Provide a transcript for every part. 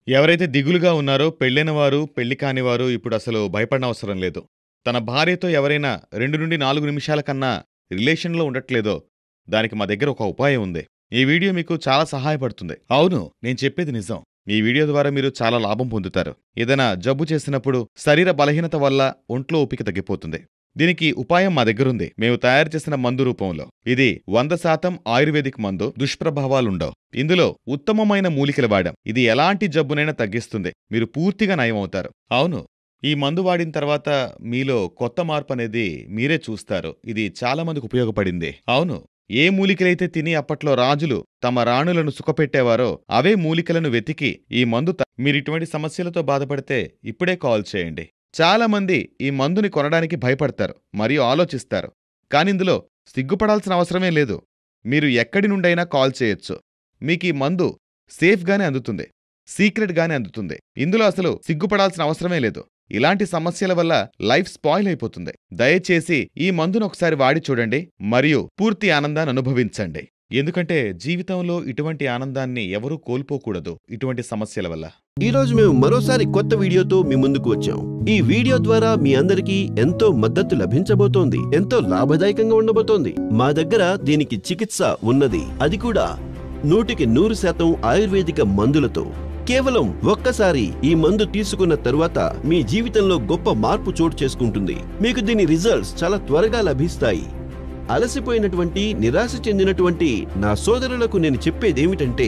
ఎవరైతే దిగులుగా ఉన్నారో పెళ్ళైన వారు, పెళ్లి కానివారు ఇప్పుడసలు భయపడనవసరం లేదు. తన భార్యతో ఎవరైనా 2-4 నిమిషాల కన్నా రిలేషన్‌లో ఉండట్లేదో, దానికి మా దగ్గర ఒక ఉపాయం ఉంది. ఈ వీడియో మీకు చాలా సహాయపడుతుంది. అవును, నేను చెప్పేది నిజం. ఈ వీడియో ద్వారా మీరు చాలా లాభం పొందుతారు. ఏదైనా జబ్బు చేసినప్పుడు శరీర బలహీనత వల్ల ఒంట్లో ఓపిక తగ్గిపోతుంది. దీనికి ఉపాయం మా దగ్గరుంది. మేము తయారు చేసిన మందు రూపంలో. ఇది 100% ఆయుర్వేదిక్ మందు. దుష్ప్రభావాలుండవు. ఇందులో ఉత్తమమైన మూలికలు వాడాం. ఇది ఎలాంటి జబ్బునైనా తగ్గిస్తుంది. మీరు పూర్తిగా నయమవుతారు. అవును, ఈ మందు వాడిన తర్వాత మీలో కొత్త మార్పనేది మీరే చూస్తారు. ఇది చాలా మందికి ఉపయోగపడింది. అవును, ఏ మూలికలైతే తిని అప్పట్లో రాజులు తమ రాణులను సుఖపెట్టేవారో అవే మూలికలను వెతికి ఈ మందు మీరిటువంటి సమస్యలతో బాధపడితే ఇప్పుడే కాల్ చేయండి. చాలా మంది ఈ మందుని కొనడానికి భయపడతారు మరియు ఆలోచిస్తారు. కానిందులో సిగ్గుపడాల్సిన అవసరమే లేదు. మీరు ఎక్కడి నుండైనా కాల్ చేయొచ్చు. మీకీ మందు సేఫ్గానే అందుతుంది, సీక్రెట్గానే అందుతుంది. ఇందులో అసలు సిగ్గుపడాల్సిన అవసరమే లేదు. ఇలాంటి సమస్యల వల్ల లైఫ్ స్పాయిల్ అయిపోతుంది. దయచేసి ఈ మందును ఒకసారి వాడి చూడండి మరియు పూర్తి ఆనందాన్ని అనుభవించండి. ఎందుకంటే జీవితంలో ఇటువంటి ఆనందాన్ని ఎవరూ కోల్పోకూడదు ఇటువంటి సమస్యల వల్ల. ఈ రోజు మేము మరోసారి కొత్త వీడియోతో మీ ముందుకు వచ్చాం. ఈ వీడియో ద్వారా మీ అందరికీ ఎంతో మద్దతు లభించబోతోంది. ఎంతో లాభదాయకంగా ఉండబోతోంది. మా దగ్గర దీనికి చికిత్స ఉన్నది. అది కూడా 100% ఆయుర్వేదిక మందులతో. కేవలం ఒక్కసారి ఈ మందు తీసుకున్న తరువాత మీ జీవితంలో గొప్ప మార్పు చోటు చేసుకుంటుంది. మీకు దీని రిజల్ట్స్ చాలా త్వరగా లభిస్తాయి. అలసిపోయినటువంటి, నిరాశ చెందినటువంటి నా సోదరులకు నేను చెప్పేదేమిటంటే,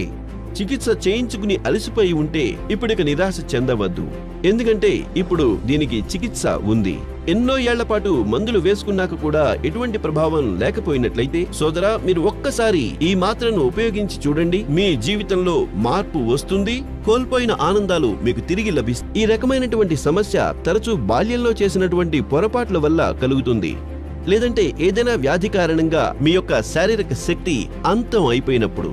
చికిత్స చేయించుకుని అలసిపోయి ఉంటే ఇప్పుడిక నిరాశ చెందవద్దు. ఎందుకంటే ఇప్పుడు దీనికి చికిత్స ఉంది. ఎన్నో ఏళ్ల పాటు మందులు వేసుకున్నాక కూడా ఎటువంటి ప్రభావం లేకపోయినట్లయితే సోదరా, మీరు ఒక్కసారి ఈ మాత్రను ఉపయోగించి చూడండి. మీ జీవితంలో మార్పు వస్తుంది. కోల్పోయిన ఆనందాలు మీకు తిరిగి లభిస్తాయి. ఈ రకమైనటువంటి సమస్య తరచూ బాల్యంలో చేసినటువంటి పొరపాట్ల వల్ల కలుగుతుంది. లేదంటే ఏదైనా వ్యాధి కారణంగా మీ యొక్క శారీరక శక్తి అంతం అయిపోయినప్పుడు.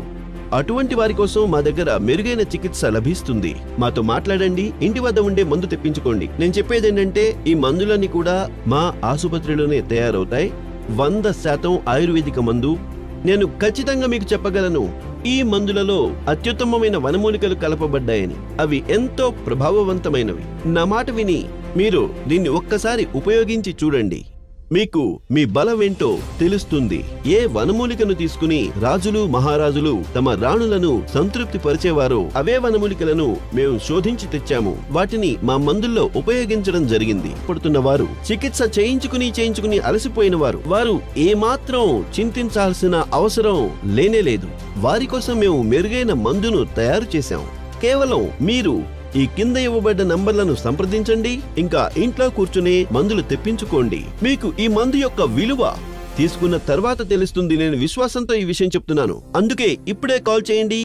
అటువంటి వారి కోసం మా దగ్గర మెరుగైన చికిత్స లభిస్తుంది. మాతో మాట్లాడండి. ఇంటి వద్ద ఉండే మందు తెప్పించుకోండి. నేను చెప్పేది ఏంటంటే, ఈ మందులన్నీ కూడా మా ఆసుపత్రిలోనే తయారవుతాయి. 100% ఆయుర్వేదిక మందు. నేను ఖచ్చితంగా మీకు చెప్పగలను, ఈ మందులలో అత్యుత్తమమైన వనమూలికలు కలపబడ్డాయని. అవి ఎంతో ప్రభావవంతమైనవి. నా మాట విని మీరు దీన్ని ఒక్కసారి ఉపయోగించి చూడండి. మీకు మీ బలమేంటో తెలుస్తుంది. ఏ వనమూలికను తీసుకుని రాజులు, మహారాజులు తమ రాణులను సంతృప్తి పరిచేవారో అవే వనమూలికలను మేము శోధించి తెచ్చాము. వాటిని మా మందుల్లో ఉపయోగించడం జరిగింది. పడుతున్నవారు, చికిత్స చేయించుకుని అలసిపోయిన వారు ఏమాత్రం చింతించాల్సిన అవసరం లేనేలేదు. వారి కోసం మేము మెరుగైన మందును తయారు చేశాం. కేవలం మీరు ఈ కింద ఇవ్వబడ్డ నంబర్లను సంప్రదించండి. ఇంకా ఇంట్లో కూర్చునే మందులు తెప్పించుకోండి. మీకు ఈ మందు యొక్క విలువ తీసుకున్న తర్వాత తెలుస్తుంది. నేను విశ్వాసంతో ఈ విషయం చెప్తున్నాను. అందుకే ఇప్పుడే కాల్ చేయండి.